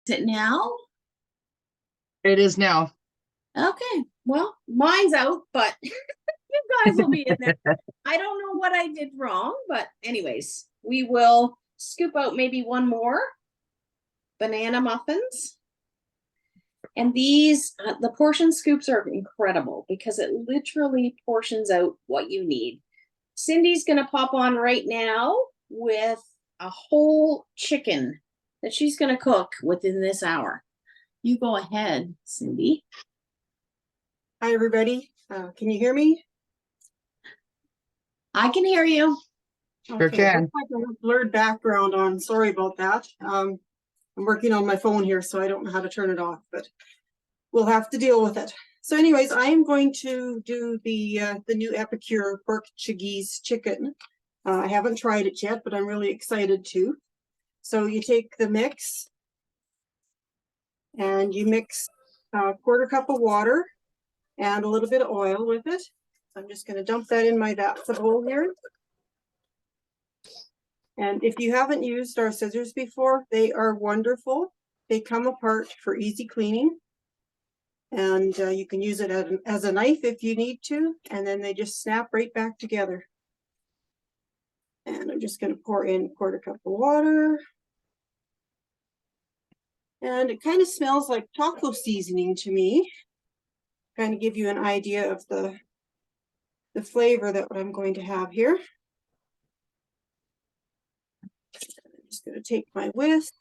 Is it now? It is now. Okay. Well, mine's out, but you guys will be in there. I don't know what I did wrong, but anyways, we will scoop out maybe one more banana muffins. And these, the portion scoops are incredible because it literally portions out what you need. Cindy's going to pop on right now with a whole chicken that she's going to cook within this hour. You go ahead, Cindy. Hi, everybody. Can you hear me? I can hear you. Sure can. Looks like a blurred background on. Sorry about that. I'm working on my phone here, so I don't know how to turn it off, but we'll have to deal with it. So anyways, I am going to do the new Epicure Portuguese chicken. I haven't tried it yet, but I'm really excited to. So you take the mix and you mix a quarter cup of water and a little bit of oil with it. I'm just going to dump that in my Vatsa bowl here. And if you haven't used our scissors before, they are wonderful. They come apart for easy cleaning. And you can use it as a knife if you need to. And then they just snap right back together. And I'm just going to pour in a quarter cup of water. And it kind of smells like taco seasoning to me. Kind of give you an idea of the flavor that I'm going to have here. I'm just going to take my whisk.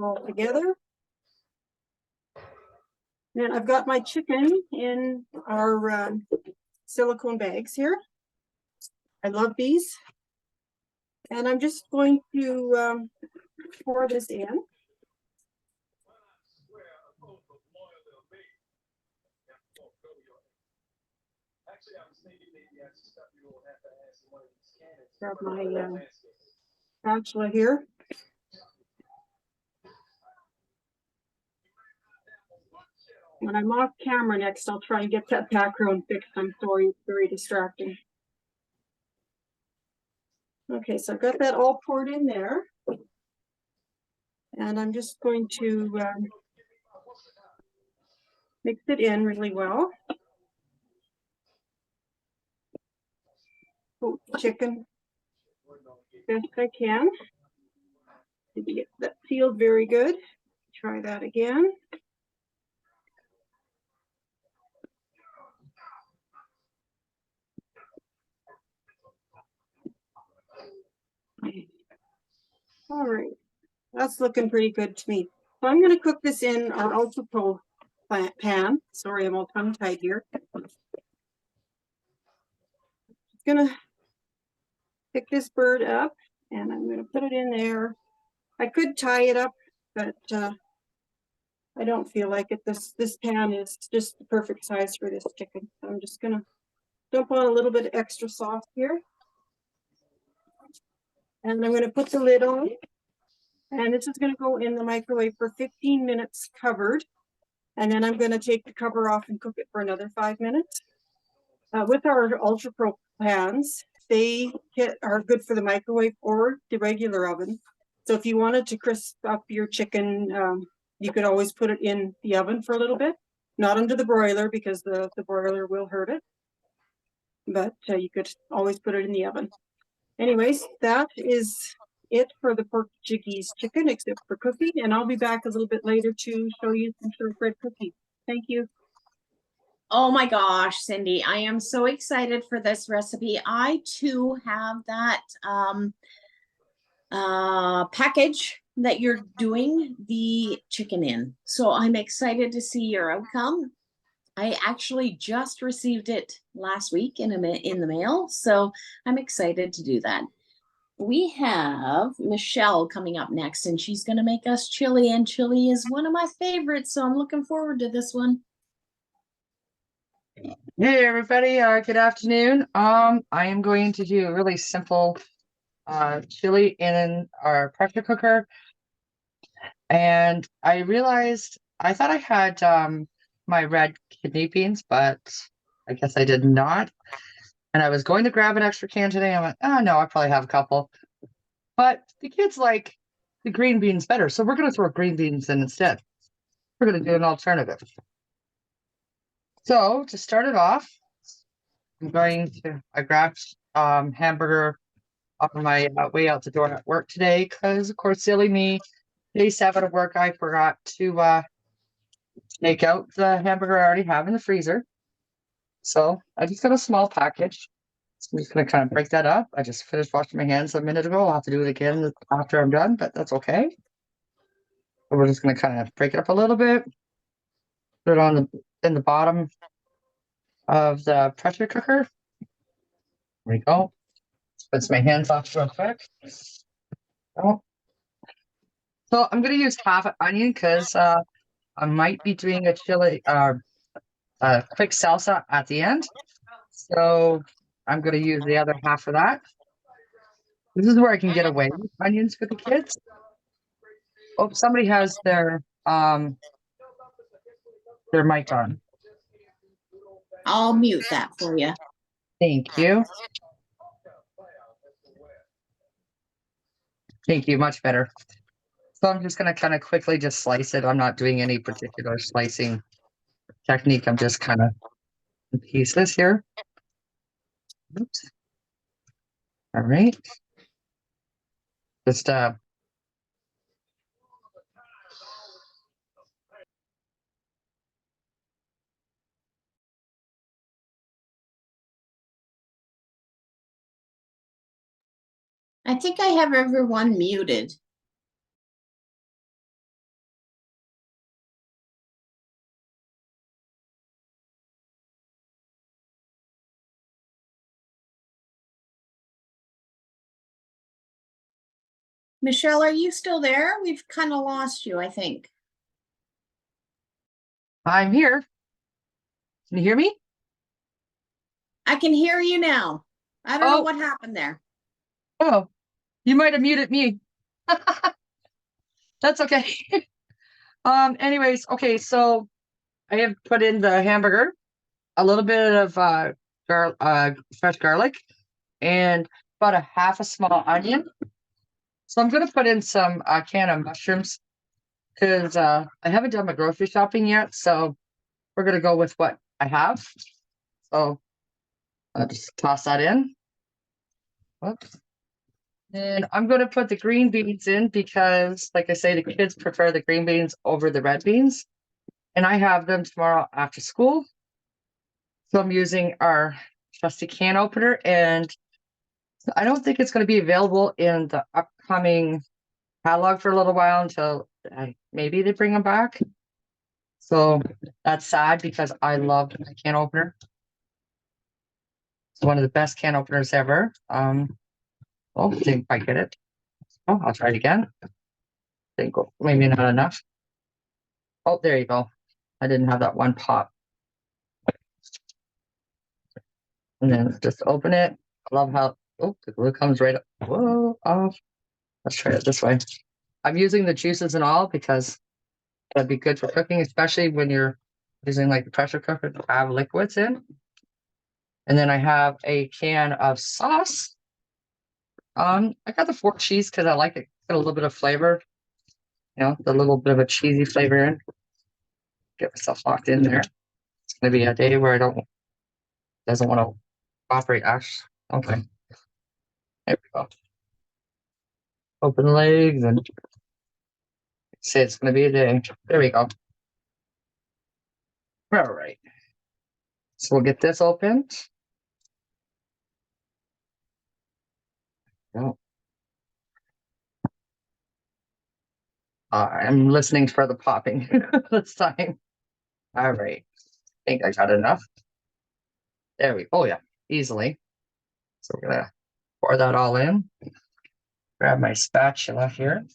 All together. Then I've got my chicken in our silicone bags here. I love these. And I'm just going to pour this in. Grab my spatula here. When I'm off camera next, I'll try and get that background fixed. I'm sorry, it's very distracting. Okay, so I've got that all poured in there. And I'm just going to mix it in really well. Coat the chicken best I can. Did you get that sealed very good? Try that again. All right, that's looking pretty good to me. So I'm going to cook this in our Ultra Pro pan. Sorry, I'm all tongue-tied here. Just going to pick this bird up and I'm going to put it in there. I could tie it up, but I don't feel like it. This pan is just the perfect size for this chicken. So I'm just going to dump on a little bit of extra sauce here. And I'm going to put the lid on. And this is going to go in the microwave for 15 minutes covered. And then I'm going to take the cover off and cook it for another 5 minutes. With our Ultra Pro pans, they are good for the microwave or the regular oven. So if you wanted to crisp up your chicken, you could always put it in the oven for a little bit. Not under the broiler because the broiler will hurt it. But you could always put it in the oven. Anyways, that is it for the Portuguese chicken, except for cooking. And I'll be back a little bit later to show you some shortbread cookies. Thank you. Oh my gosh, Cindy, I am so excited for this recipe. I too have that package that you're doing the chicken in. So I'm excited to see your outcome. I actually just received it last week in the mail, so I'm excited to do that. We have Michelle coming up next, and she's going to make us chili, and chili is one of my favorites, so I'm looking forward to this one. Hey everybody, good afternoon. I am going to do a really simple chili in our pressure cooker. And I realized I thought I had my red kidney beans, but I guess I did not. And I was going to grab an extra can today. I went, oh no, I probably have a couple. But the kids like the green beans better. So we're going to throw green beans in instead. We're going to do an alternative. So to start it off, I grabbed hamburger off of my way out the door at work today because, of course, silly me, day 7 of work, I forgot to take out the hamburger I already have in the freezer. So I just got a small package. So I'm just going to kind of break that up. I just finished washing my hands a minute ago. I'll have to do it again after I'm done, but that's okay. So we're just going to kind of break it up a little bit. Put it on in the bottom of the pressure cooker. There we go. Rinse my hands off real quick. Oh. So I'm going to use half an onion because I might be doing a chili, a quick salsa at the end. So I'm going to use the other half of that. This is where I can get away with onions for the kids. Oh, somebody has their mic on. I'll mute that for you. Thank you. Thank you. Much better. So I'm just going to kind of quickly just slice it. I'm not doing any particular slicing technique. I'm just kind of pieces here. Oops. All right. Just I think I have everyone muted. Michelle, are you still there? We've kind of lost you, I think. I'm here. Can you hear me? I can hear you now. I don't know Oh. what happened there. Oh, you might have muted me. That's okay. Anyways, okay, so I have put in the hamburger, a little bit of fresh garlic, and about a half a small onion. So I'm gonna put in some can of mushrooms because I haven't done my grocery shopping yet. So we're gonna go with what I have. So I'll just toss that in. Whoops. And I'm going to put the green beans in because, like I say, the kids prefer the green beans over the red beans. And I have them tomorrow after school. So I'm using our trusty can opener. And I don't think it's going to be available in the upcoming catalog for a little while until maybe they bring them back. So that's sad because I love my can opener. It's one of the best can openers ever. Oh, didn't quite get it. Oh, I'll try it again. Didn't go, maybe not enough. Oh, there you go. I didn't have that one pop. And then just open it. I love how, oh, the glue comes right up. Whoa, off. Let's try it this way. I'm using the juices and all because that'd be good for cooking, especially when you're using like the pressure cooker to have liquids in. And then I have a can of sauce. I got the fork cheese because I like it. Got a little bit of flavor. You know, the little bit of a cheesy flavor in. Get myself locked in there. It's gonna be a day where I doesn't want to operate ash. Okay. There we go. Open legs and say it's gonna be a day. There we go. All right. So we'll get this opened. Oh. I'm listening for the popping this time. All right. I think I got enough. There we go. Oh yeah, easily. So we're gonna pour that all in. Grab my spatula here.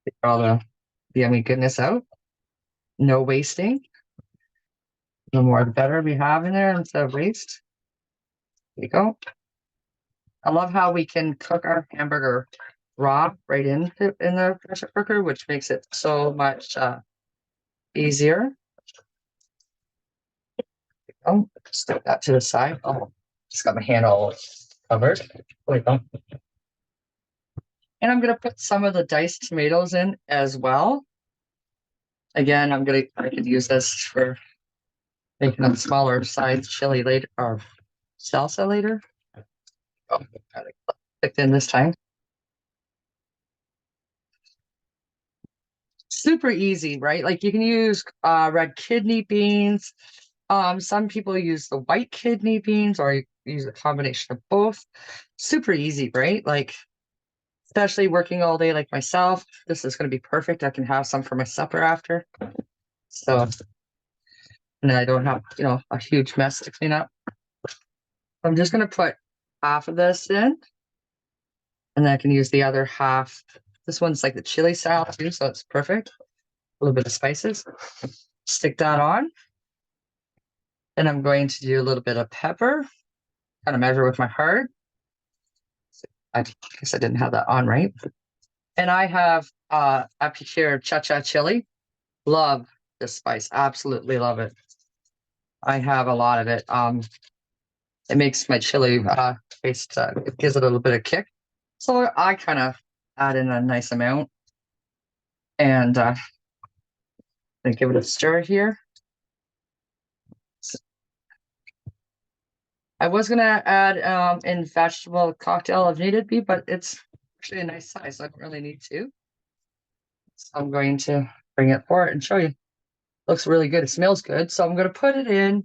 Get all the yummy goodness out. No wasting. The more the better we have in there instead of waste. There you go. I love how we can cook our hamburger raw right in the pressure cooker, which makes it so much easier. Oh, stick that to the side. Oh, just got my hand all covered. There we go. And I'm gonna put some of the diced tomatoes in as well. Again, I could use this for making a smaller size chili later or salsa later. Oh, got it clicked in this time. Super easy, right? Like you can use red kidney beans. Some people use the white kidney beans or use a combination of both. Super easy, right? Like, especially working all day like myself, this is going to be perfect. I can have some for my supper after. So, and I don't have, a huge mess to clean up. I'm just going to put half of this in, and then I can use the other half. This one's like the chili style too, so it's perfect. A little bit of spices. Stick that on. And I'm going to do a little bit of pepper, kind of measure with my heart. I guess I didn't have that on right. And I have Epicure Cha-Cha chili. Love this spice. Absolutely love it. I have a lot of it. It makes my chili taste, it gives it a little bit of kick. So I kind of add in a nice amount. And then give it a stir here. I was gonna add in vegetable cocktail if needed be, but it's actually a nice size, so I don't really need to. So I'm going to bring it forward and show you. Looks really good. It smells good. So I'm going to put it in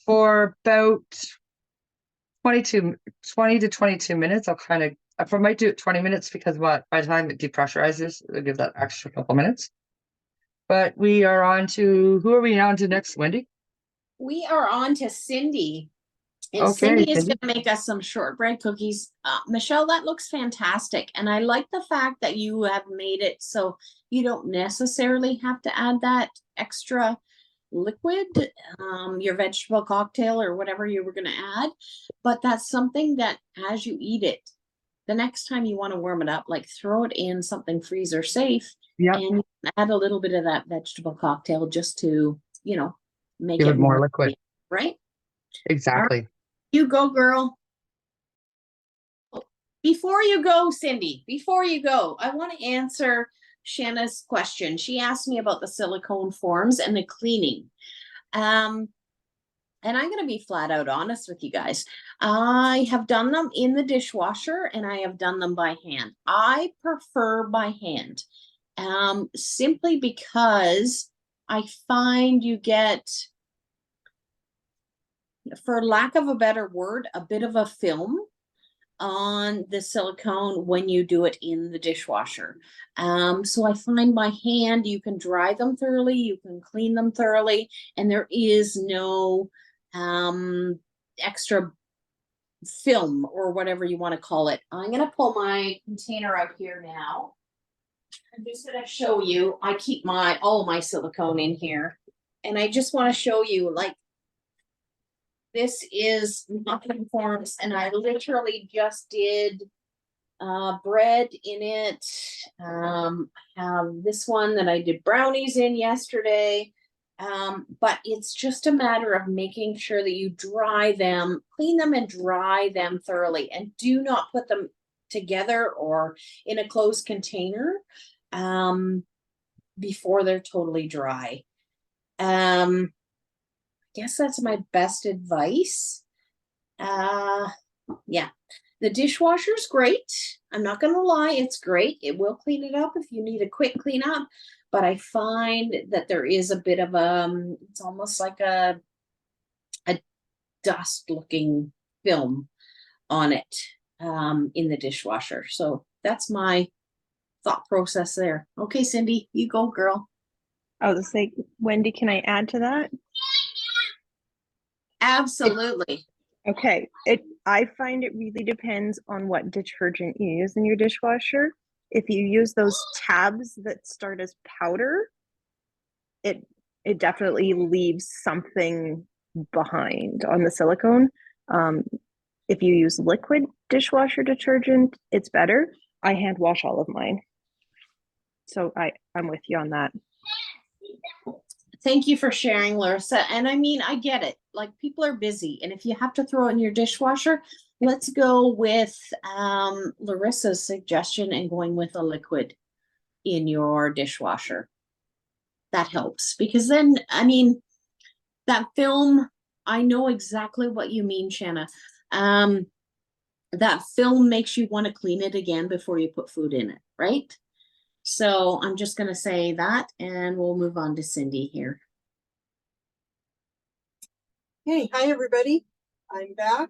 for about 20 to 22 minutes. I might do it 20 minutes because by the time it depressurizes, it'll give that extra couple minutes. But who are we on to next, Wendy? We are on to Cindy. And Okay, Cindy is Cindy. going to make us some shortbread cookies. Michelle, that looks fantastic. And I like the fact that you have made it so you don't necessarily have to add that extra liquid, your vegetable cocktail or whatever you were going to add. But that's something that as you eat it, the next time you want to warm it up, like throw it in something freezer safe. Yep. And add a little bit of that vegetable cocktail just to, make Give it it more liquid. right? Exactly. You go, girl. Before you go, Cindy, I want to answer Shanna's question. She asked me about the silicone forms and the cleaning. And I'm going to be flat out honest with you guys. I have done them in the dishwasher and I have done them by hand. I prefer by hand, simply because I find you get, for lack of a better word, a bit of a film on the silicone when you do it in the dishwasher. So I find by hand, you can dry them thoroughly, you can clean them thoroughly, and there is no extra film or whatever you want to call it. I'm going to pull my container out here now. I'm just going to show you, I keep all my silicone in here, and I just want to show you, like, this is muffin forms, and I literally just did bread in it. I have this one that I did brownies in yesterday. But it's just a matter of making sure that you dry them, clean them and dry them thoroughly, and do not put them together or in a closed container before they're totally dry. Guess that's my best advice. Yeah, the dishwasher's great. I'm not gonna lie, it's great. It will clean it up if you need a quick cleanup, but I find that there is a bit of it's almost like a dust looking film on it in the dishwasher. So that's my thought process there. Okay, Cindy, you go, girl. I was like, Wendy, can I add to that? Absolutely. Okay. I find it really depends on what detergent you use in your dishwasher. If you use those tabs that start as powder, it definitely leaves something behind on the silicone. If you use liquid dishwasher detergent, it's better. I hand wash all of mine. So I'm with you on that. Thank you for sharing, Larissa. And I mean, I get it. Like people are busy, and if you have to throw it in your dishwasher, let's go with Larissa's suggestion and going with a liquid in your dishwasher. That helps because then, I mean, that film, I know exactly what you mean, Shanna. That film makes you want to clean it again before you put food in it, right? So I'm just going to say that, and we'll move on to Cindy here. Hey, hi, everybody. I'm back.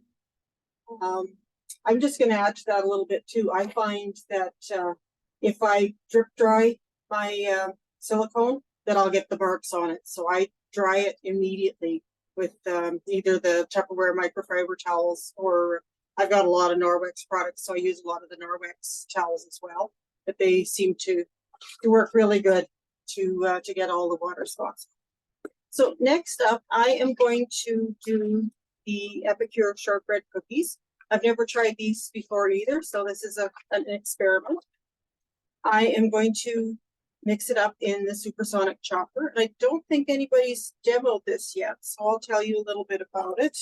I'm just going to add to that a little bit too. I find that if I drip dry my silicone, that I'll get the marks on it. So I dry it immediately with either the Tupperware microfiber towels, or I've got a lot of Norwex products, so I use a lot of the Norwex towels as well. But they seem to work really good to get all the water spots. So next up, I am going to do the Epicure shortbread cookies. I've never tried these before either, so this is an experiment. I am going to mix it up in the supersonic chopper. And I don't think anybody's demoed this yet, so I'll tell you a little bit about it.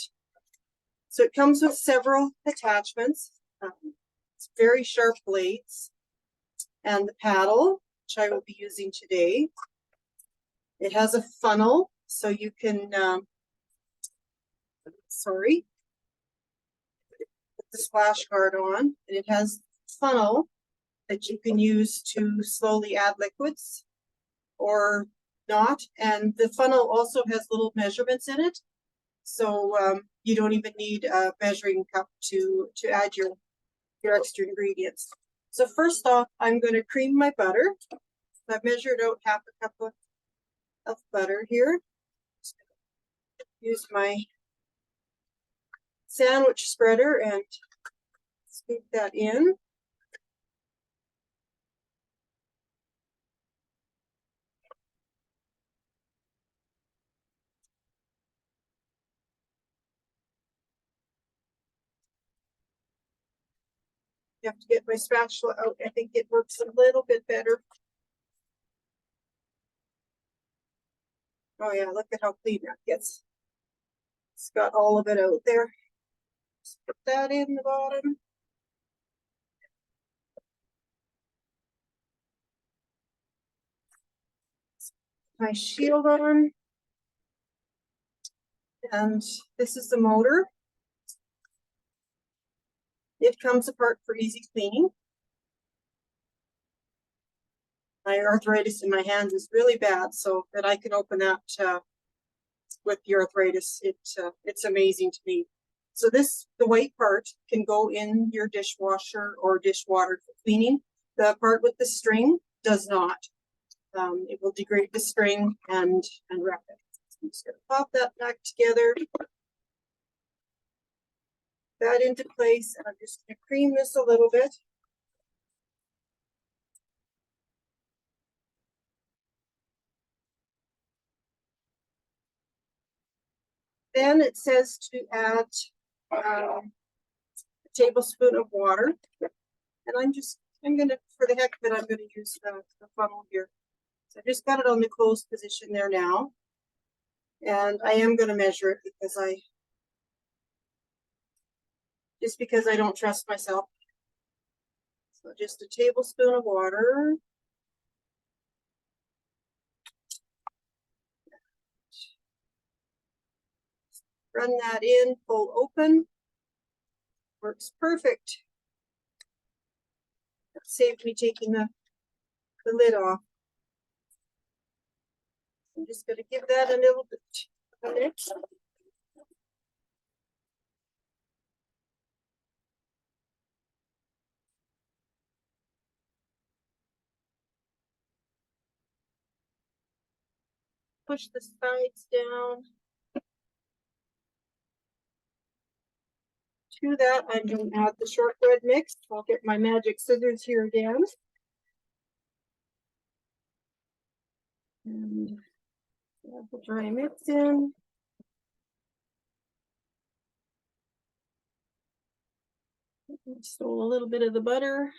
So it comes with several attachments. It's very sharp blades, and the paddle, which I will be using today. It has a funnel, so you can, put the splash guard on, and it has funnel that you can use to slowly add liquids or not. And the funnel also has little measurements in it, so you don't even need a measuring cup to add your extra ingredients. So first off, I'm going to cream my butter. I've measured out half a cup of butter here. Use my sandwich spreader and scoop that in. You have to get my spatula out. I think it works a little bit better. Oh yeah, look at how clean that gets. It's got all of it out there. Just put that in the bottom. My shield on. And this is the motor. It comes apart for easy cleaning. My arthritis in my hands is really bad, so that I can open that with the arthritis, it's amazing to me. So the white part can go in your dishwasher or dishwater for cleaning. The part with the string does not. It will degrade the string and wreck it. So I'm just going to pop that back together. That into place, and I'm just going to cream this a little bit. Then it says to add a tablespoon of water, and I'm gonna, for the heck of it, I'm gonna use the funnel here. So I just got it on the closed position there now, and I am gonna measure it because I don't trust myself. So just a tablespoon of water. Run that in, pull open. Works perfect. That saved me taking the lid off. I'm just going to give that a little bit of mix. Push the sides down. To that, I'm going to add the shortbread mix. I'll get my magic scissors here again. And add the dry mix in. Stole a little bit of the butter.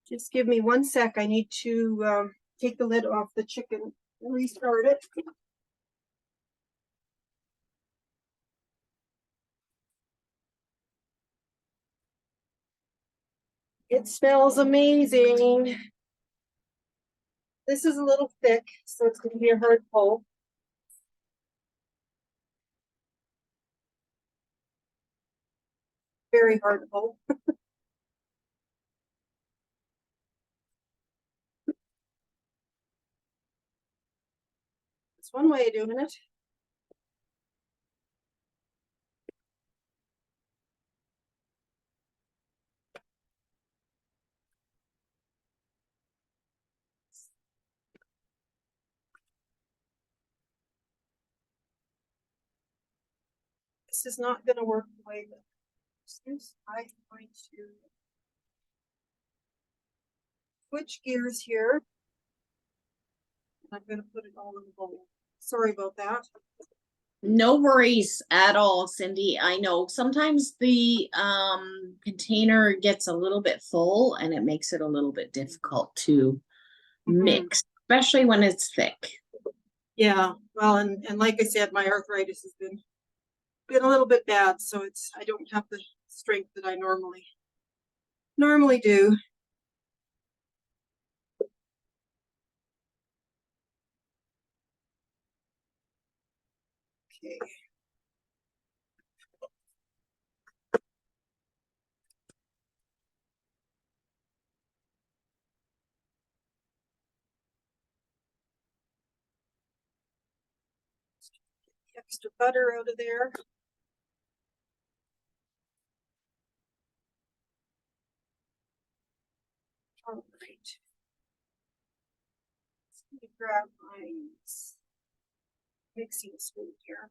Just give me 1 sec. I need to take the lid off the chicken and restart it. It smells amazing. This is a little thick, so it's going to be a hard pull. Very hard pull. It's one way of doing it. This is not going to work the way that I'm going to switch gears here. I'm going to put it all in the bowl. Sorry about that. No worries at all, Cindy. I know sometimes the container gets a little bit full and it makes it a little bit difficult to mix, especially when it's thick. Yeah, well, and like I said, my arthritis has been a little bit bad, so I don't have the strength that I normally do. Okay. Extra butter out of there. All right. Let me grab my mixing spoon here.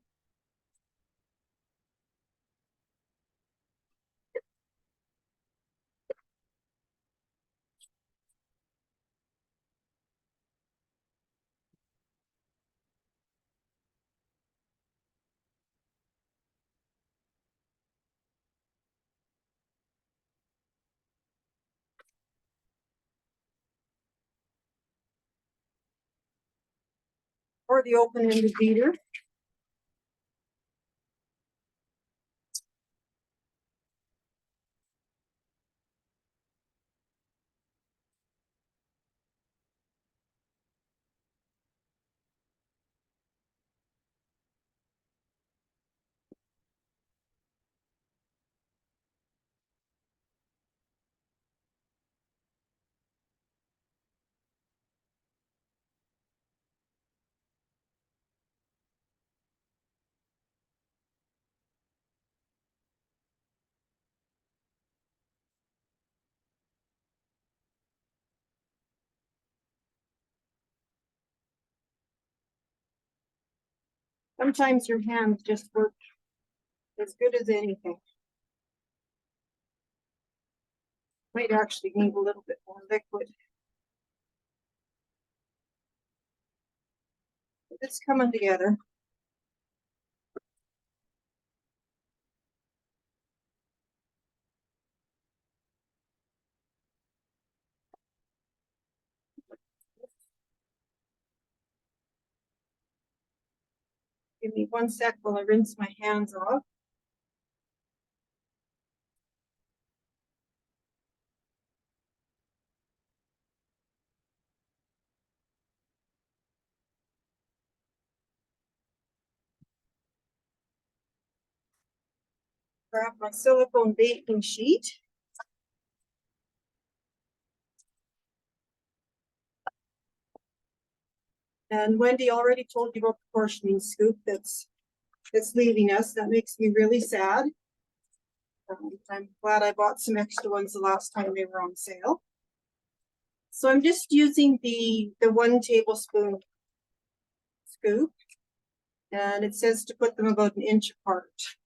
Or the open-ended beater. Sometimes your hands just work as good as anything. Might actually need a little bit more liquid. It's coming together. Give me 1 sec while I rinse my hands off. Grab my silicone baking sheet. And Wendy already told you about the portioning scoop that's leaving us. That makes me really sad. I'm glad I bought some extra ones the last time they were on sale. So I'm just using the 1 tablespoon scoop, and it says to put them about 1 inch apart.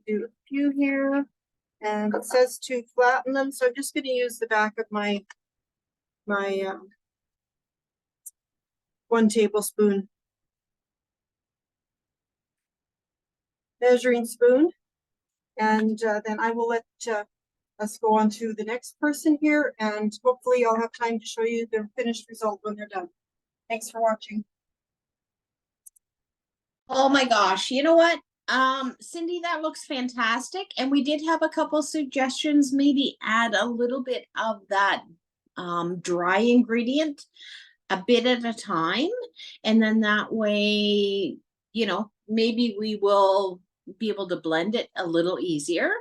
Do a few here, and it says to flatten them, so I'm just going to use the back of my 1 tablespoon measuring spoon, and then I will let let's go on to the next person here, and hopefully I'll have time to show you the finished result when they're done. Thanks for watching. Oh my gosh, you know what? Cindy, that looks fantastic. And we did have a couple suggestions, maybe add a little bit of that dry ingredient a bit at a time. And then that way, you know, maybe we will be able to blend it a little easier.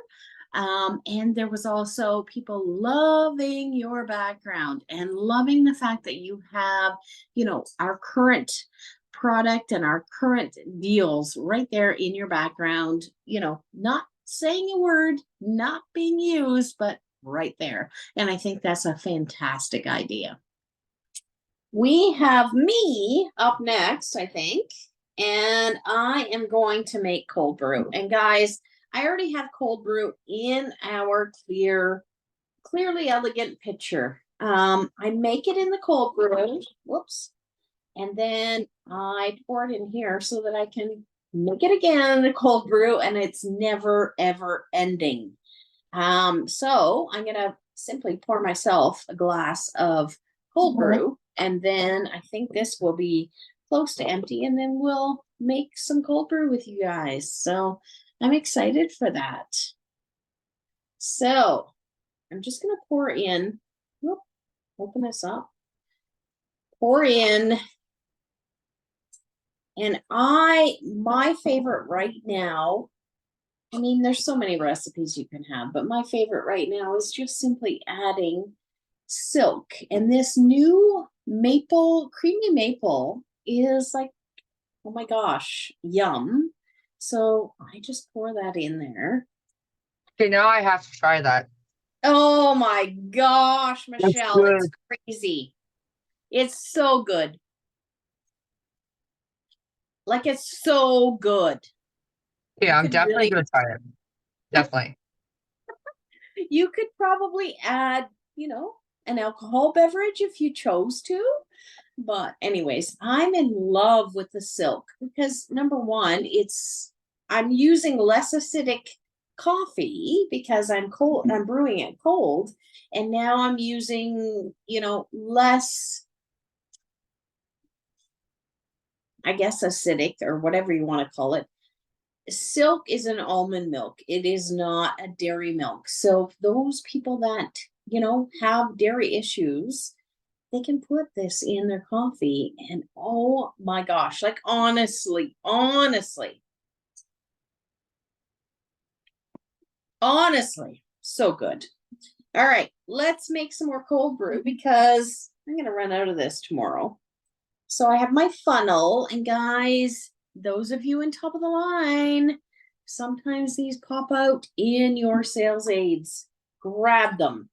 And there was also people loving your background and loving the fact that you have, you know, our current product and our current deals right there in your background, you know, not saying a word, not being used, but right there. And I think that's a fantastic idea. We have me up next, I think, and I am going to make cold brew. And guys, I already have cold brew in our clearly elegant pitcher. I make it in the cold brew. Whoops. And then I pour it in here so that I can make it again in the cold brew, and it's never ever ending. So I'm gonna simply pour myself a glass of cold brew, and then I think this will be close to empty, and then we'll make some cold brew with you guys. So I'm excited for that. So I'm just gonna pour in, whoop, open this up, pour in. And my favorite right now, I mean, there's so many recipes you can have, but my favorite right now is just simply adding silk. And this new maple, creamy maple is like, oh my gosh, yum. So I just pour that in there. Okay, now I have to try that. Oh my gosh, Michelle, good. it's crazy. It's so good. Like, it's so good. Yeah, You I'm could definitely really- gonna try it. Definitely. You could probably add, you know, an alcohol beverage if you chose to. But anyways, I'm in love with the silk because number one, I'm using less acidic coffee because I'm brewing it cold. And now I'm using, you know, less, I guess, acidic or whatever you want to call it. Silk is an almond milk. It is not a dairy milk. So those people that, you know, have dairy issues, they can put this in their coffee and oh my gosh, like honestly, so good. All right, let's make some more cold brew because I'm going to run out of this tomorrow. So I have my funnel, and guys, those of you in top of the line, sometimes these pop out in your sales aids. Grab them.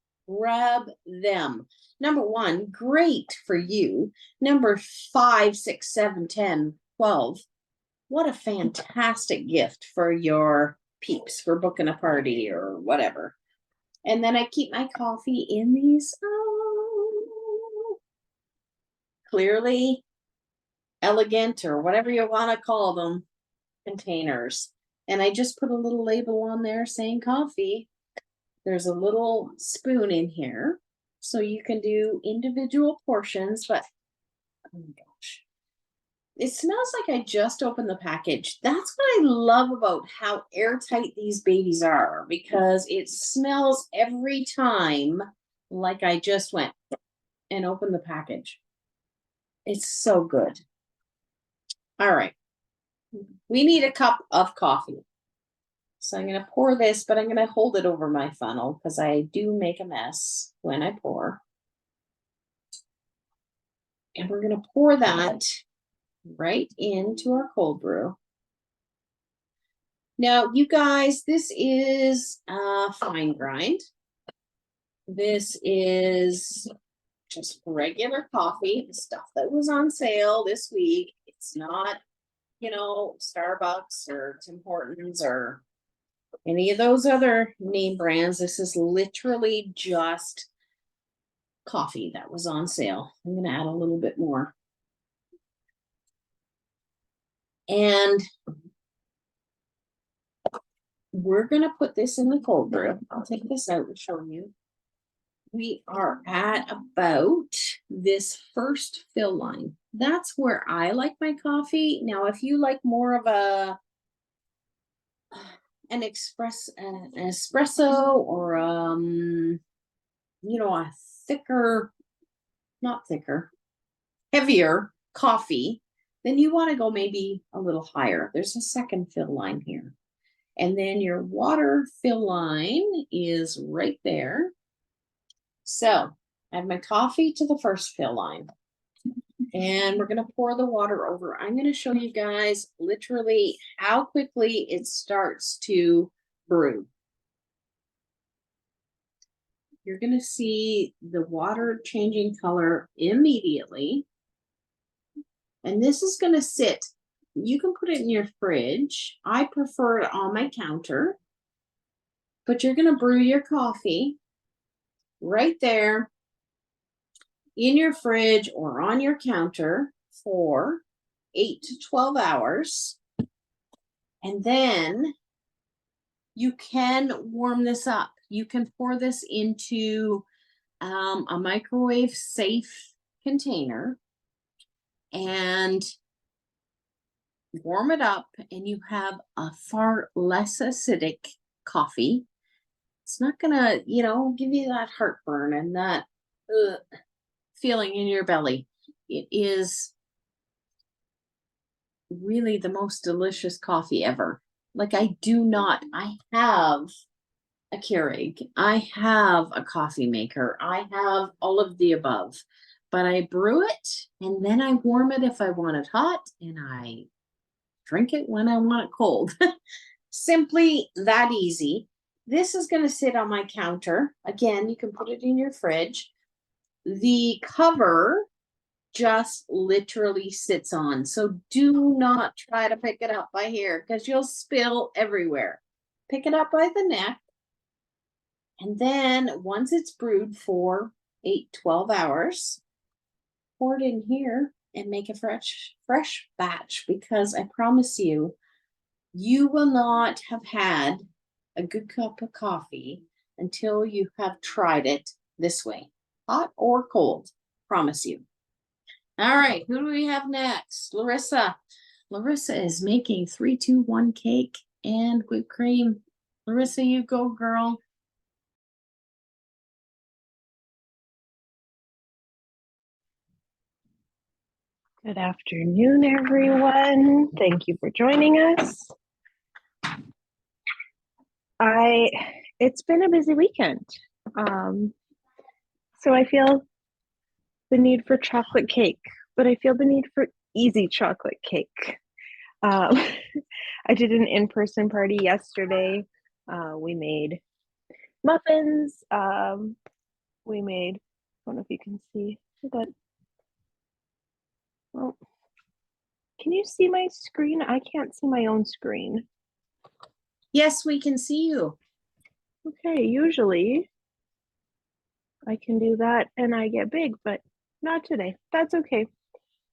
Number one, great for you. Number 5, 6, 7, 10, 12. What a fantastic gift for your peeps for booking a party or whatever. And then I keep my coffee in these clearly elegant or whatever you want to call them containers. And I just put a little label on there saying coffee. There's a little spoon in here so you can do individual portions, but oh my gosh, it smells like I just opened the package. That's what I love about how airtight these babies are, because it smells every time like I just went and opened the package. It's so good. All right. We need a cup of coffee. So I'm going to pour this, but I'm going to hold it over my funnel because I do make a mess when I pour. And we're going to pour that right into our cold brew. Now, you guys, this is fine grind. This is just regular coffee, the stuff that was on sale this week. It's not, you know, Starbucks or Tim Hortons or any of those other name brands. This is literally just coffee that was on sale. I'm going to add a little bit more. And we're gonna put this in the cold brew. I'll take this out and show you. We are at about this first fill line. That's where I like my coffee. Now, if you like more of an espresso or you know, a thicker, not thicker, heavier coffee, then you want to go maybe a little higher. There's a second fill line here. And then your water fill line is right there. So I have my coffee to the first fill line. And we're going to pour the water over. I'm going to show you guys literally how quickly it starts to brew. You're going to see the water changing color immediately. And this is going to sit. You can put it in your fridge. I prefer it on my counter. But you're going to brew your coffee right there in your fridge or on your counter for 8 to 12 hours. And then you can warm this up. You can pour this into a microwave safe container and warm it up, and you have a far less acidic coffee. It's not gonna, you know, give you that heartburn and that feeling in your belly. It is really the most delicious coffee ever. Like, I have a Keurig, I have a coffee maker, I have all of the above, but I brew it and then I warm it if I want it hot, and I drink it when I want it cold. Simply that easy. This is going to sit on my counter. Again, you can put it in your fridge. The cover just literally sits on. So do not try to pick it up by here because you'll spill everywhere. Pick it up by the neck. And then once it's brewed for 8-12 hours, pour it in here and make a fresh batch, because I promise you, you will not have had a good cup of coffee until you have tried it this way, hot or cold. Promise you. All right, who do we have next? Larissa. Larissa is making 3-2-1 cake and whipped cream. Larissa, you go, girl. Good afternoon, everyone. Thank you for joining us. It's been a busy weekend. So I feel the need for chocolate cake, but I feel the need for easy chocolate cake. I did an in-person party yesterday. We made muffins. We made, I don't know if you can see, but well, can you see my screen? I can't see my own screen. Yes, we can see you. Okay, usually I can do that and I get big, but not today. That's okay.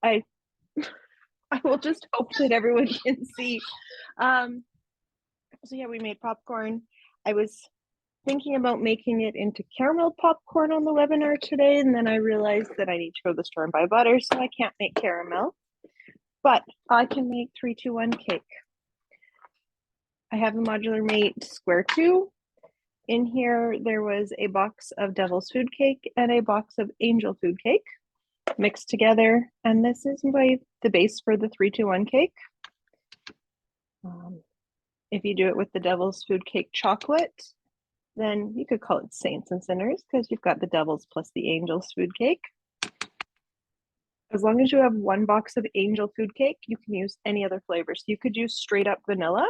I will just hope that everyone can see. So yeah, we made popcorn. I was thinking about making it into caramel popcorn on the webinar today, and then I realized that I need to go to the store and buy butter, so I can't make caramel. But I can make 3-2-1 cake. I have a modular mate square 2. In here, there was a box of Devil's Food Cake and a box of Angel Food Cake mixed together. And this is the base for the 3-2-1 cake. If you do it with the Devil's Food Cake chocolate, then you could call it Saints and Sinners because you've got the Devil's plus the Angel's Food Cake. As long as you have one box of Angel Food Cake, you can use any other flavors. You could use straight up vanilla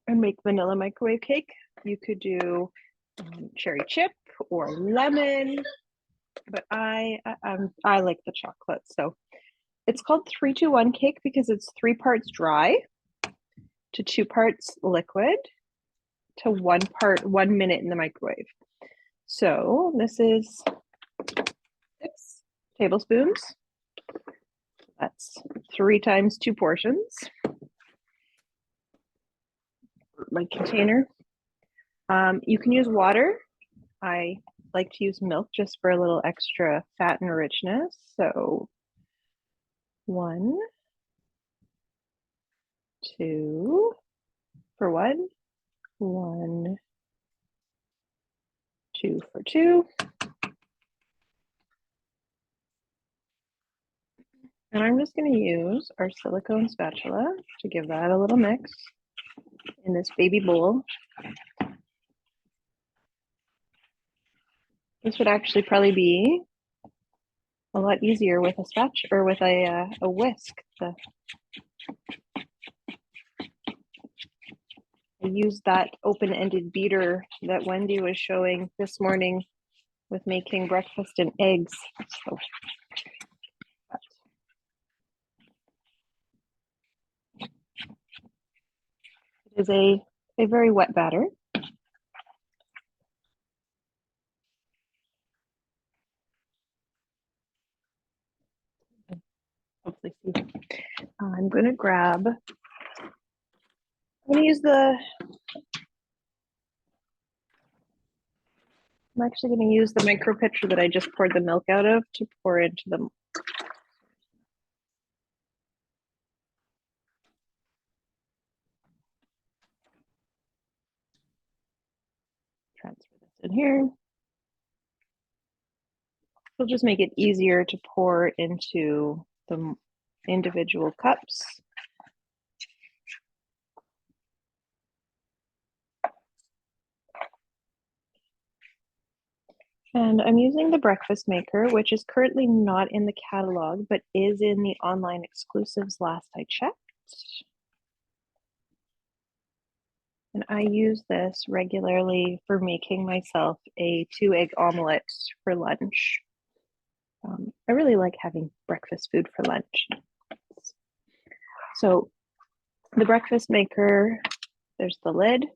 and make vanilla microwave cake. You could do cherry chip or lemon, but I like the chocolate. So it's called 3-2-1 cake because it's 3 parts dry to 2 parts liquid to 1 minute in the microwave. So this is 6 tablespoons. That's 3 times 2 portions. my container. You can use water. I like to use milk just for a little extra fat and richness. So 1, 2 for 1, 1, 2 for 2. And I'm just going to use our silicone spatula to give that a little mix in this baby bowl. This would actually probably be a lot easier with a spatula or with a whisk. I used that open-ended beater that Wendy was showing this morning with making breakfast and eggs. So, it is a very wet batter. Hopefully see. I'm going to grab, I'm going to use the, I'm actually going to use the micro pitcher that I just poured the milk out of to pour into the transfer this in here. It'll just make it easier to pour into the individual cups. And I'm using the breakfast maker, which is currently not in the catalog, but is in the online exclusives last I checked. And I use this regularly for making myself a 2-egg omelet for lunch. I really like having breakfast food for lunch. So the breakfast maker, there's the lid,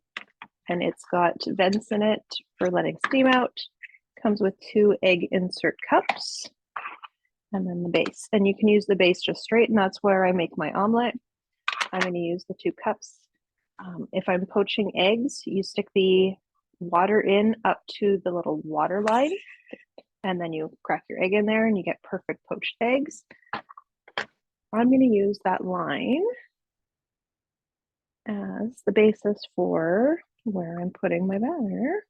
and it's got vents in it for letting steam out. Comes with 2 egg insert cups, and then the base. And you can use the base just straight, and that's where I make my omelet. I'm going to use the 2 cups. If I'm poaching eggs, you stick the water in up to the little water line, and then you crack your egg in there and you get perfect poached eggs. I'm going to use that line as the basis for where I'm putting my batter.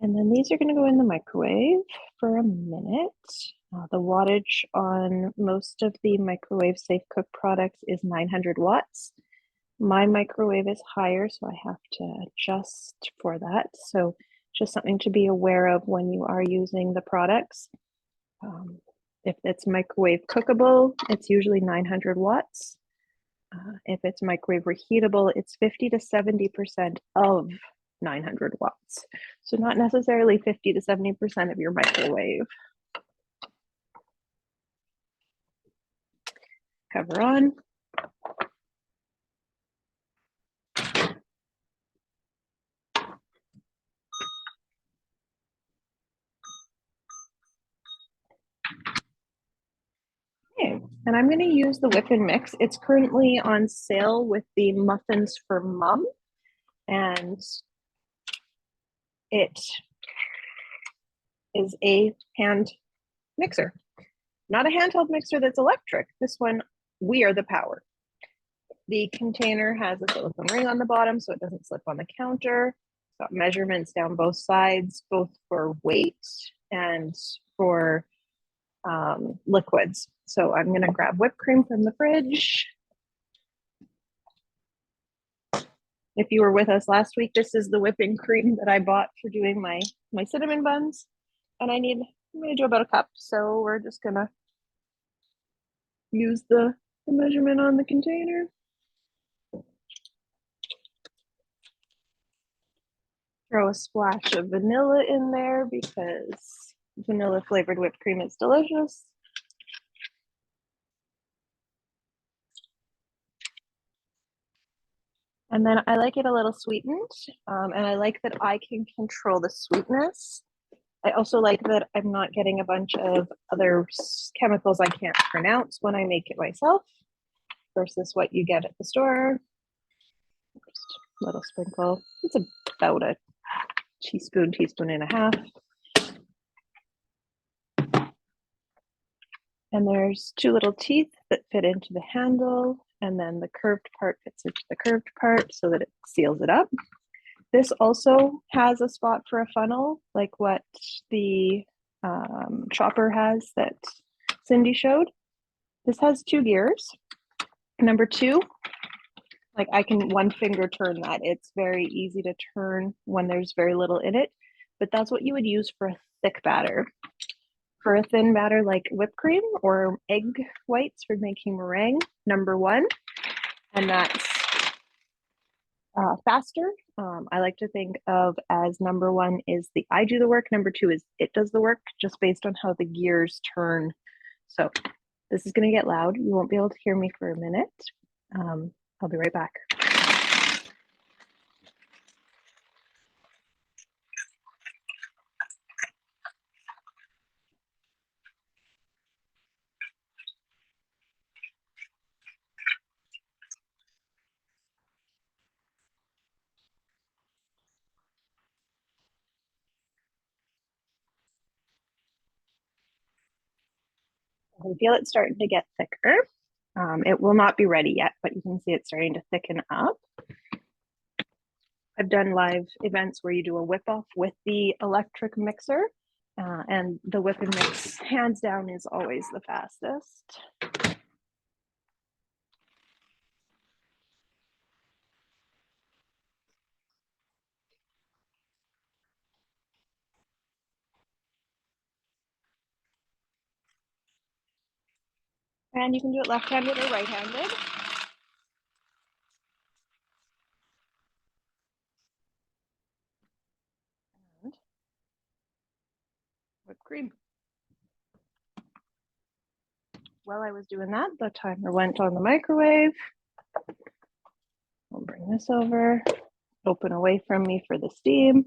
And then these are going to go in the microwave for a minute. The wattage on most of the microwave safe cook products is 900 watts. My microwave is higher, so I have to adjust for that. So just something to be aware of when you are using the products. If it's microwave cookable, it's usually 900 watts. If it's microwave reheatable, it's 50 to 70% of 900 watts. So not necessarily 50 to 70% of your microwave. Cover on. Okay, and I'm going to use the whip and mix. It's currently on sale with the Muffins for Mum, and it is a hand mixer, not a handheld mixer that's electric. This one, we are the power. The container has a silicone ring on the bottom so it doesn't slip on the counter. It's got measurements down both sides, both for weight and for liquids. So I'm going to grab whipped cream from the fridge. If you were with us last week, this is the whipping cream that I bought for doing my cinnamon buns. And I'm going to do about a cup. So we're just going to use the measurement on the container. Throw a splash of vanilla in there because vanilla flavored whipped cream is delicious. And then I like it a little sweetened, and I like that I can control the sweetness. I also like that I'm not getting a bunch of other chemicals I can't pronounce when I make it myself versus what you get at the store. Just a little sprinkle. It's about a teaspoon, teaspoon and a half. And there's 2 little teeth that fit into the handle, and then the curved part fits into the curved part so that it seals it up. This also has a spot for a funnel, like what the chopper has that Cindy showed. This has 2 gears. Number 2, like I can one finger turn that. It's very easy to turn when there's very little in it, but that's what you would use for a thick batter. For a thin batter like whipped cream or egg whites for making meringue, number 1, and that's faster. I like to think of as number 1 is the I do the work, number 2 is it does the work, just based on how the gears turn. So this is going to get loud. You won't be able to hear me for a minute. I'll be right back. I feel it starting to get thicker. It will not be ready yet, but you can see it's starting to thicken up. I've done live events where you do a whip off with the electric mixer, and the whip and mix hands down is always the fastest. And you can do it left-handed or right-handed. And whipped cream. While I was doing that, the timer went on the microwave. I'll bring this over, open away from me for the steam.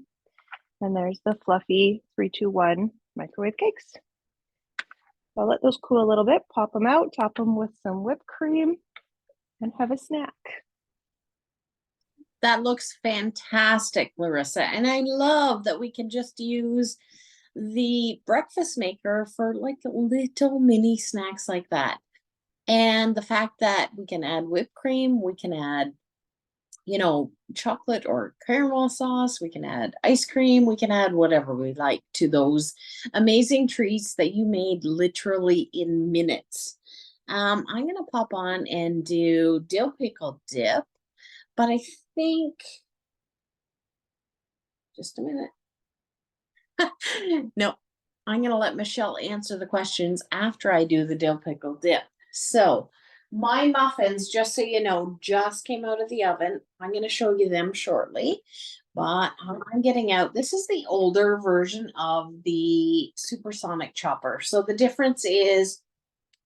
And there's the fluffy 3, 2, 1 microwave cakes. I'll let those cool a little bit, pop them out, top them with some whipped cream, and have a snack. That looks fantastic, Larissa. And I love that we can just use the breakfast maker for like little mini snacks like that. And the fact that we can add whipped cream, we can add, you know, chocolate or caramel sauce, we can add ice cream, we can add whatever we like to those amazing treats that you made literally in minutes. I'm going to pop on and do dill pickle dip, but I think, just a minute. No, I'm going to let Michelle answer the questions after I do the dill pickle dip. So my muffins, just so you know, just came out of the oven. I'm going to show you them shortly, but I'm getting out. This is the older version of the supersonic chopper. So the difference is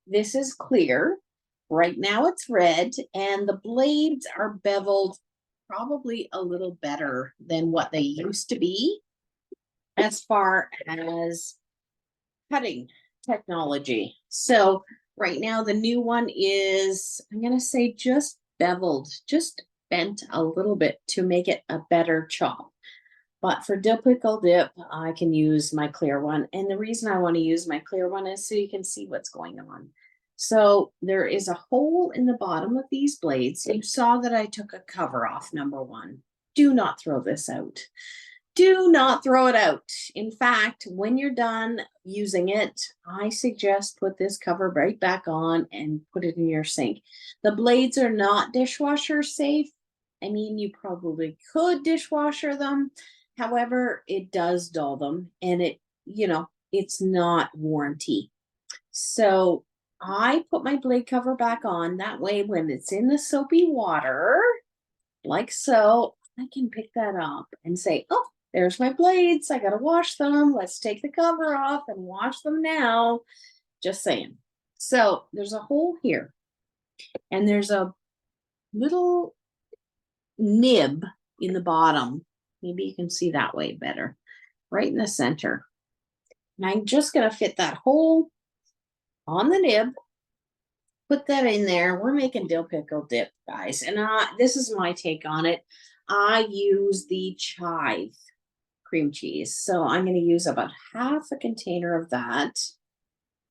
this is clear. Right now it's red, and the blades are beveled probably a little better than what they used to be as far as cutting technology. So right now the new one is, I'm going to say, just beveled, just bent a little bit to make it a better chop. But for dill pickle dip, I can use my clear one. And the reason I want to use my clear one is so you can see what's going on. So there is a hole in the bottom of these blades. You saw that I took a cover off, number 1. Do not throw this out. Do not throw it out. In fact, when you're done using it, I suggest put this cover right back on and put it in your sink. The blades are not dishwasher safe. I mean, you probably could dishwasher them. However, it does dull them, and it, you know, it's not warranty. So I put my blade cover back on. That way, when it's in the soapy water, like so, I can pick that up and say, oh, there's my blades. I got to wash them. Let's take the cover off and wash them now. Just saying. So there's a hole here, and there's a little nib in the bottom. Maybe you can see that way better. Right in the center. And I'm just going to fit that hole on the nib. Put that in there. We're making dill pickle dip, guys. And this is my take on it. I use the chive cream cheese. So I'm going to use about half a container of that.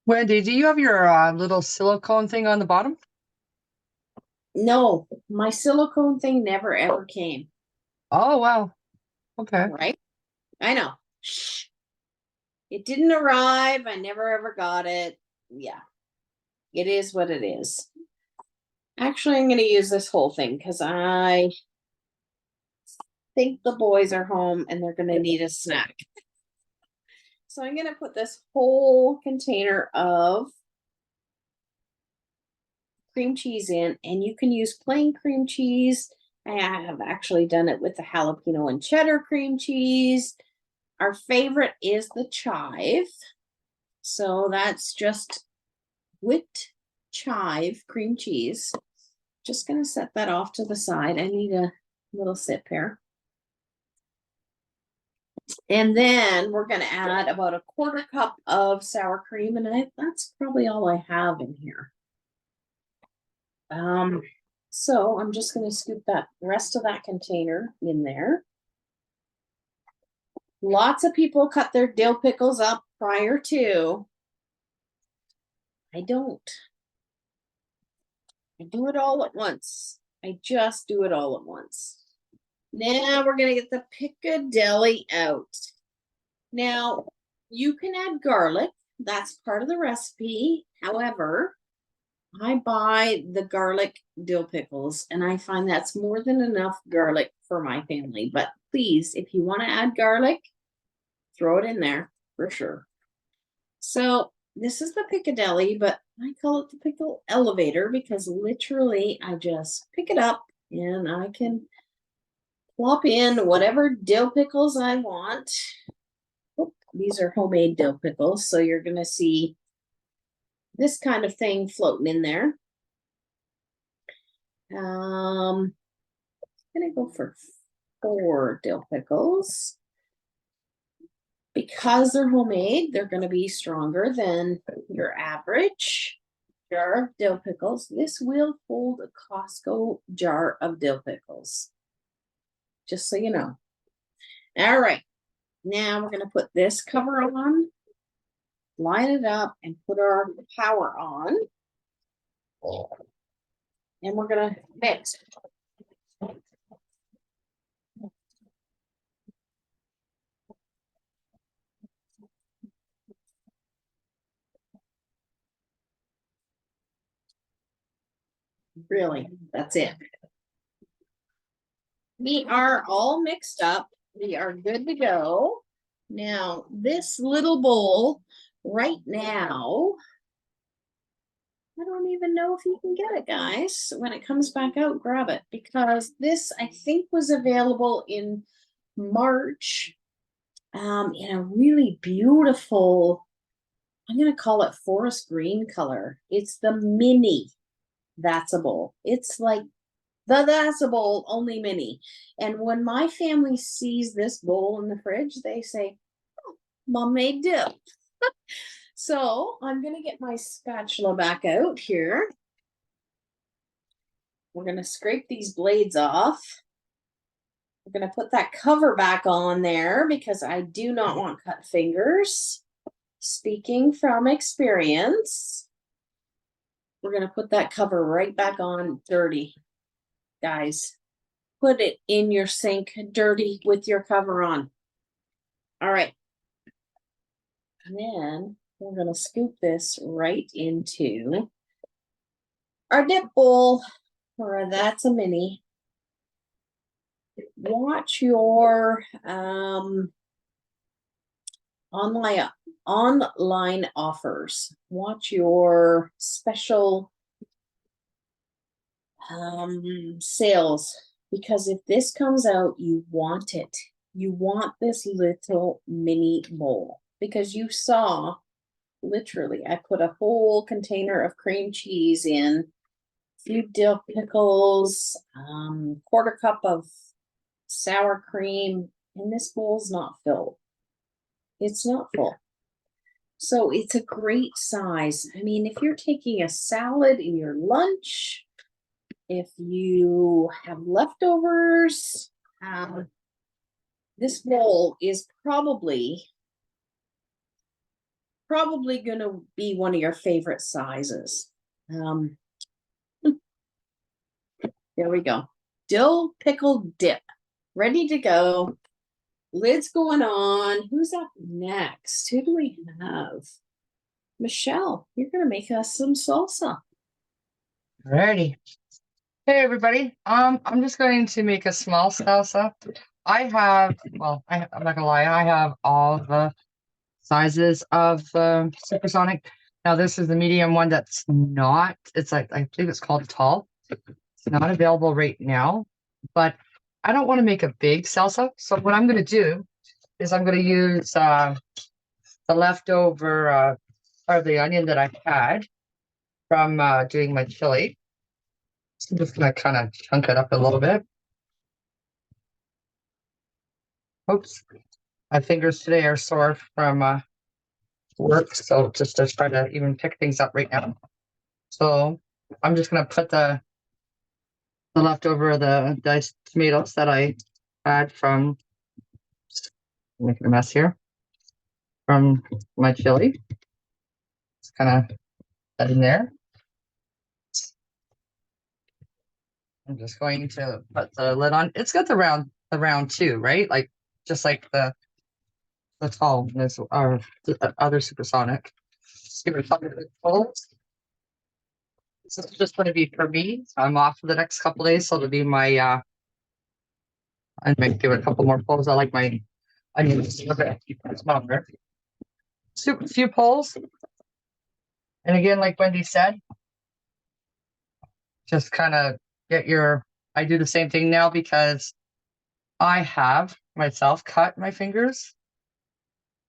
Wendy, do you have your little silicone thing on the bottom? No, my silicone thing never ever came. Oh, wow. Okay. Right? I know. Shh. It didn't arrive. I never ever got it. Yeah. It is what it is. Actually, I'm going to use this whole thing because I think the boys are home and they're going to need a snack. So I'm going to put this whole container of cream cheese in, and you can use plain cream cheese. I have actually done it with the jalapeno and cheddar cream cheese. Our favorite is the chive. So that's just whipped chive cream cheese. Just going to set that off to the side. I need a little sip here. And then we're going to add about 1/4 cup of sour cream, and that's probably all I have in here. So I'm just going to scoop that rest of that container in there. Lots of people cut their dill pickles up prior to. I don't. I do it all at once. I just do it all at once. Now we're going to get the piccadilly out. Now, you can add garlic. That's part of the recipe. However, I buy the garlic dill pickles, and I find that's more than enough garlic for my family. But please, if you want to add garlic, throw it in there for sure. So this is the piccadilly, but I call it the pickle elevator because literally I just pick it up and I can plop in whatever dill pickles I want. Oh, these are homemade dill pickles, so you're going to see this kind of thing floating in there. I'm going to go for 4 dill pickles. Because they're homemade, they're going to be stronger than your average jar of dill pickles. This will hold a Costco jar of dill pickles. Just so you know. All right. Now we're going to put this cover on, line it up, and put our power on. And we're going to mix. Really, that's it. We are all mixed up. We are good to go. Now, this little bowl right now, I don't even know if you can get it, guys. When it comes back out, grab it, because this, I think, was available in March in a really beautiful, I'm going to call it forest green color. It's the mini That's a Bowl. It's like That's a Bowl, only mini. And when my family sees this bowl in the fridge, they say, oh, Mom made dip. So I'm going to get my spatula back out here. We're going to scrape these blades off. We're going to put that cover back on there because I do not want cut fingers. Speaking from experience, we're going to put that cover right back on dirty. Guys, put it in your sink dirty with your cover on. All right. And then we're going to scoop this right into our dip bowl, or that's a mini. Watch your online offers. Watch your special sales, because if this comes out, you want it. You want this little mini bowl, because you saw literally I put a whole container of cream cheese in few dill pickles, quarter cup of sour cream, and this bowl's not filled. It's not full. So it's a great size. I mean, if you're taking a salad in your lunch, if you have leftovers, this bowl is probably going to be one of your favorite sizes. There we go. Dill pickle dip, ready to go. Lid's going on. Who's up next? Who do we have? Michelle, you're going to make us some salsa. Alrighty. Hey everybody. I'm just going to make a small salsa. I have, well, I'm not gonna lie, I have all the sizes of the supersonic. Now this is the medium one that's not, it's like, I believe it's called tall. It's not available right now, but I don't want to make a big salsa. So what I'm going to do is I'm going to use the leftover part of the onion that I had from doing my chili. So I'm just going to kind of chunk it up a little bit. Oops. My fingers today are sore from work, so just to try to even pick things up right now. So I'm just going to put the leftover, the diced tomatoes that I had from, making a mess here, from my chili. Just kind of that in there. I'm just going to put the lid on. It's got the round too, right? Like just like the tall is our other supersonic. Just give it a couple of pulls. This is just going to be for me. I'm off for the next couple of days, so it'll be my I might give it a couple more pulls. I like my onions a bit smaller. Super few pulls. And again, like Wendy said, just kind of get your, I do the same thing now because I have myself cut my fingers.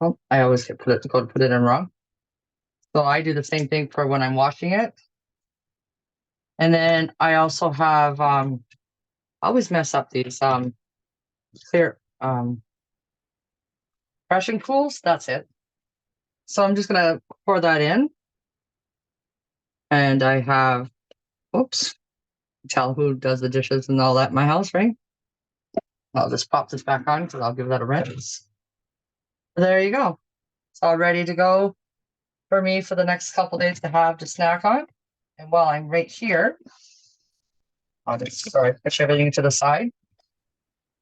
Oh, I always go to put it in wrong. So I do the same thing for when I'm washing it. And then I also have, I always mess up these clear fresh and cools. That's it. So I'm just gonna pour that in. And I have, oops, tell who does the dishes and all that in my house, right? I'll just pop this back on because I'll give that a rinse. There you go. It's all ready to go for me for the next couple days to have to snack on. And while I'm right here, I'll just push everything to the side.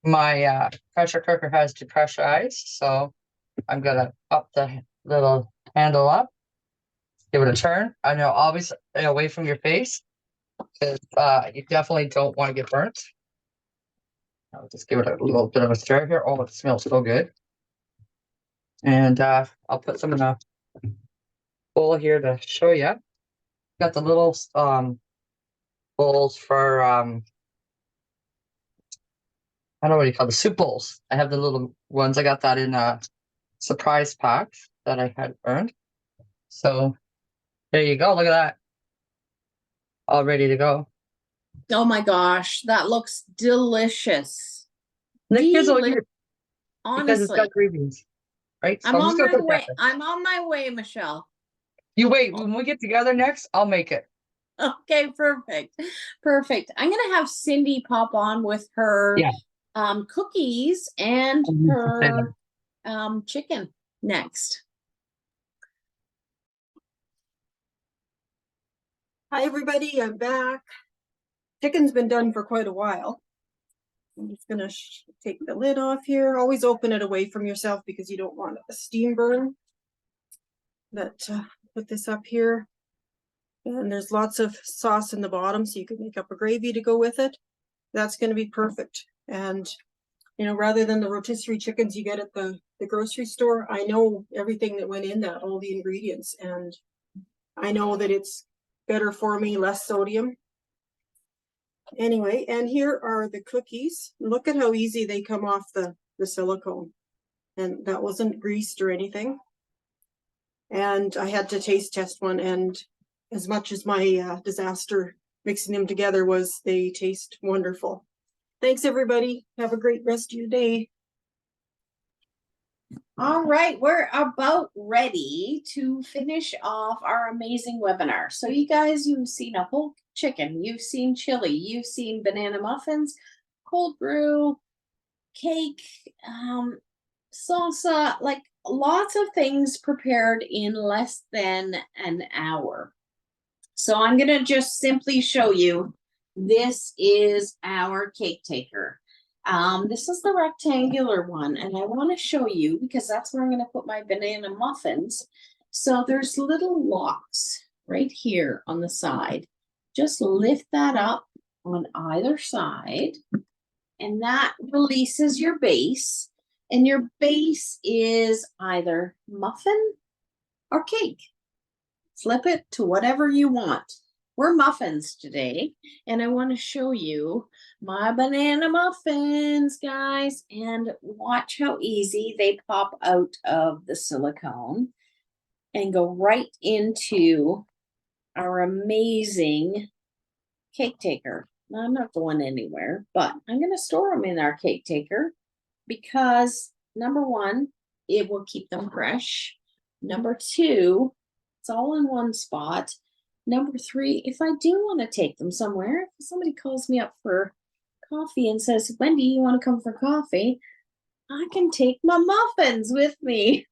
My pressure cooker has depressurized, so I'm gonna up the little handle up, give it a turn. I know always stay away from your face because you definitely don't want to get burnt. I'll just give it a little bit of a stir here. Oh, it smells so good. And I'll put some in a bowl here to show you. Got the little bowls for I don't know what you call the soup bowls. I have the little ones. I got that in a surprise pack that I had earned. So there you go. Look at that. All ready to go. Oh my gosh, that looks delicious. And the kids will eat it because it's Honestly, got greens, right? So I'm just on gonna my put way. that. I'm on my way, Michelle. You wait. When we get together next, I'll make it. Okay, perfect. Perfect. I'm gonna have Cindy pop on with her Yeah. Cookies and I need to say her chicken next. Hi, everybody. I'm back. Chicken's been done for quite a while. I'm just gonna take the lid off here. Always open it away from yourself because you don't want a steam burn. But put this up here. And there's lots of sauce in the bottom, so you can make up a gravy to go with it. That's going to be perfect. And, you know, rather than the rotisserie chickens you get at the grocery store, I know everything that went in that, all the ingredients. And I know that it's better for me, less sodium. Anyway, and here are the cookies. Look at how easy they come off the silicone. And that wasn't greased or anything. And I had to taste test one, and as much as my disaster mixing them together they taste wonderful. Thanks, everybody. Have a great rest of your day. All right, we're about ready to finish off our amazing webinar. So you guys, you've seen a whole chicken, you've seen chili, you've seen banana muffins, cold brew, cake, salsa, like lots of things prepared in less than an hour. So I'm going to just simply show you, this is our cake taker. This is the rectangular one, and I want to show you because that's where I'm going to put my banana muffins. So there's little locks right here on the side. Just lift that up on either side, and that releases your base. And your base is either muffin or cake. Flip it to whatever you want. We're muffins today, and I want to show you my banana muffins, guys, and watch how easy they pop out of the silicone and go right into our amazing cake taker. Now, I'm not going anywhere, but I'm going to store them in our cake taker because, number one, it will keep them fresh. Number two, it's all in one spot. Number three, if I do want to take them somewhere, if somebody calls me up for coffee and says, Wendy, you want to come for coffee? I can take my muffins with me.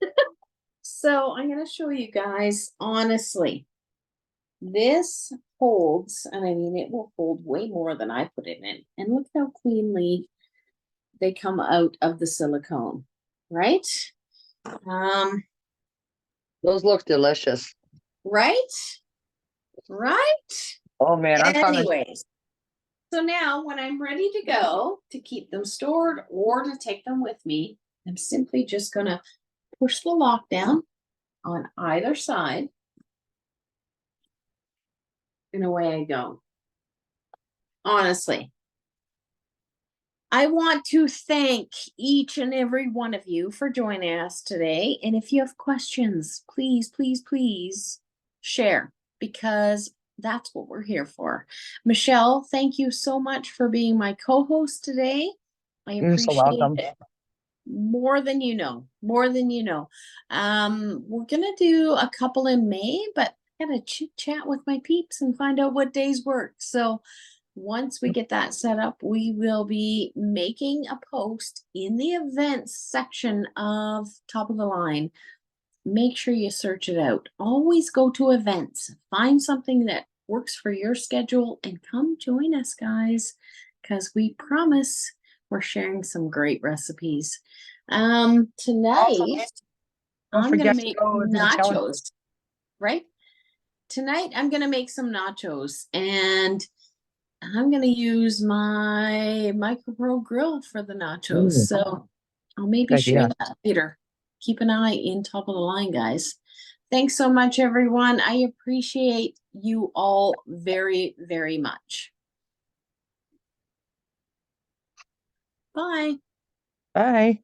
So I'm going to show you guys, honestly, this holds, and I mean, it will hold way more than I put it in. And look how cleanly they come out of the silicone, right? Those look delicious. Right? Oh man, I'm coming. Anyways, so now when I'm ready to go to keep them stored or to take them with me, I'm simply just going to push the lock down on either side. And away I go. Honestly, I want to thank each and every one of you for joining us today. And if you have questions, please, please, please share, because that's what we're here for. Michelle, thank you so much for being my co-host today. I You're so appreciate welcome. it. More than you know. We're gonna do a couple in May, but I gotta chit chat with my peeps and find out what days work. So once we get that set up, we will be making a post in the events section of Top of the Line. Make sure you search it out. Always go to events. Find something that works for your schedule and come join us, guys, because we promise we're sharing some great recipes. Tonight, I'm going to make nachos, right? Tonight, I'm going to make some nachos, and I'm going to use my Micro Grill for the nachos. So I'll maybe share that later. Keep an eye in Top of the Line, guys. Thanks so much, everyone. I appreciate you all very, very much. Bye. Bye.